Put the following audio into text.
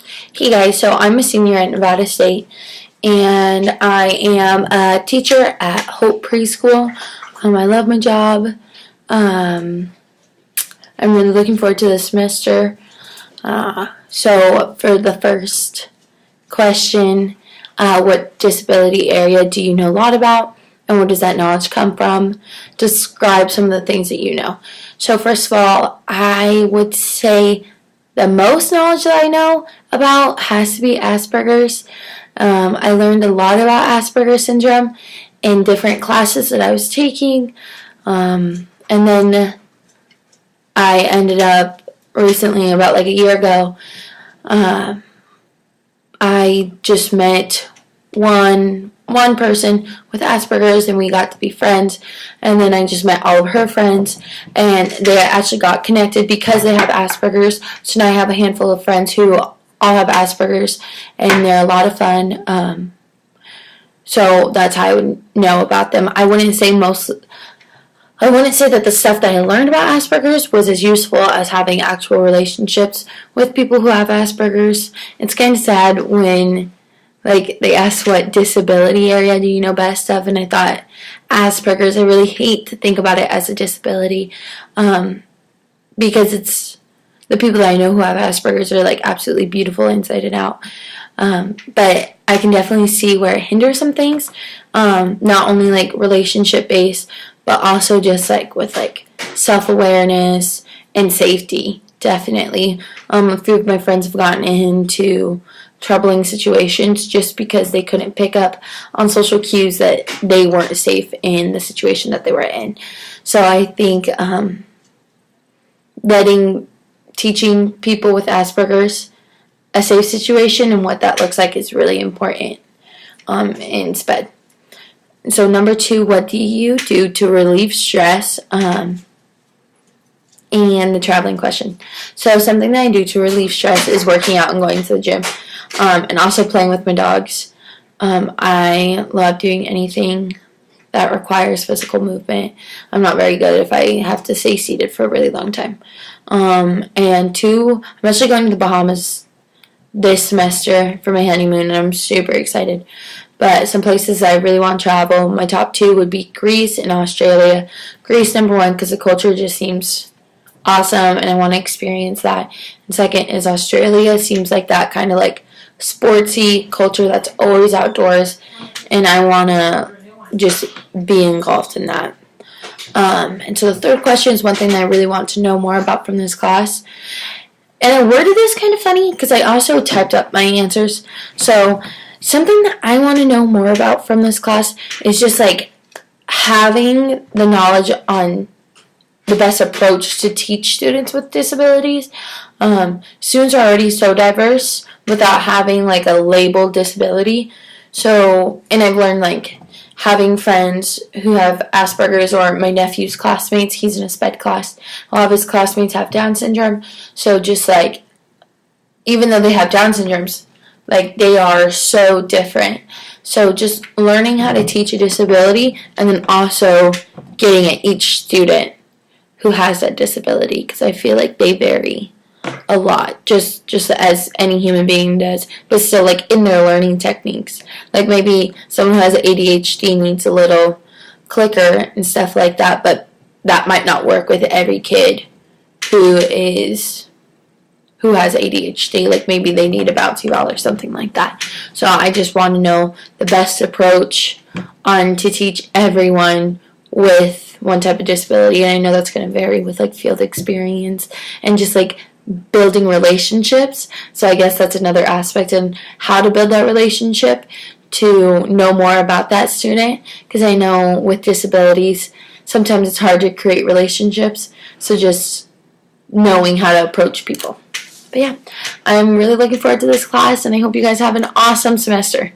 Hey guys, so I'm a senior at Nevada State, and I am a teacher at Hope Preschool. I love my job. I'm really looking forward to this semester. So for the first question, what disability area do you know a lot about, and where does that knowledge come from? Describe some of the things that you know. So first of all, I would say the most knowledge that I know about has to be Asperger's. I learned a lot about Asperger's syndrome in different classes that I was taking. And then I ended up recently, about like a year ago, I just met one person with Asperger's, and we got to be friends. And then I just met all of her friends, and they actually got connected because they have Asperger's. So now I have a handful of friends who all have Asperger's, and they're a lot of fun. So that's how I would know about them. I wouldn't say that the stuff that I learned about Asperger's was as useful as having actual relationships with people who have Asperger's. It's kind of sad when they asked what disability area do you know best of, and I thought Asperger's. I really hate to think about it as a disability, because it's the people that I know who have Asperger's are absolutely beautiful inside and out. But I can definitely see where it hinders some things, not only relationship based, but also just with self-awareness and safety. Definitely, a few of my friends have gotten into troubling situations just because they couldn't pick up on social cues that they weren't safe in the situation that they were in. So I think teaching people with Asperger's a safe situation and what that looks like is really important in SPED. So number 2, what do you do to relieve stress? And the traveling question. So something that I do to relieve stress is working out and going to the gym, and also playing with my dogs. I love doing anything that requires physical movement. I'm not very good if I have to stay seated for a really long time. And 2, I'm actually going to the Bahamas this semester for my honeymoon, and I'm super excited. But some places I really want to travel, my top 2 would be Greece and Australia. Greece, number 1, because the culture just seems awesome, and I want to experience that. And second is Australia. Seems like that kind of sportsy culture that's always outdoors, and I want to just be engulfed in that. And so the third question is one thing that I really want to know more about from this class. And I worded this kind of funny because I also typed up my answers. So something that I want to know more about from this class is just having the knowledge on the best approach to teach students with disabilities. Students are already so diverse without having a labeled disability. So, and I've learned having friends who have Asperger's, or my nephew's classmates, he's in a SPED class, all of his classmates have Down syndrome. So just even though they have Down syndromes, they are so different. So just learning how to teach a disability, and then also getting at each student who has that disability, because I feel they vary a lot, just as any human being does, but still in their learning techniques. Maybe someone who has ADHD needs a little clicker and stuff like that, but that might not work with every kid who has ADHD. Maybe they need a bouncy ball or something like that. So I just want to know the best approach to teach everyone with one type of disability, and I know that's going to vary with field experience and just building relationships. So I guess that's another aspect in how to build that relationship, to know more about that student, because I know with disabilities sometimes it's hard to create relationships. So just knowing how to approach people. But yeah, I'm really looking forward to this class, and I hope you guys have an awesome semester.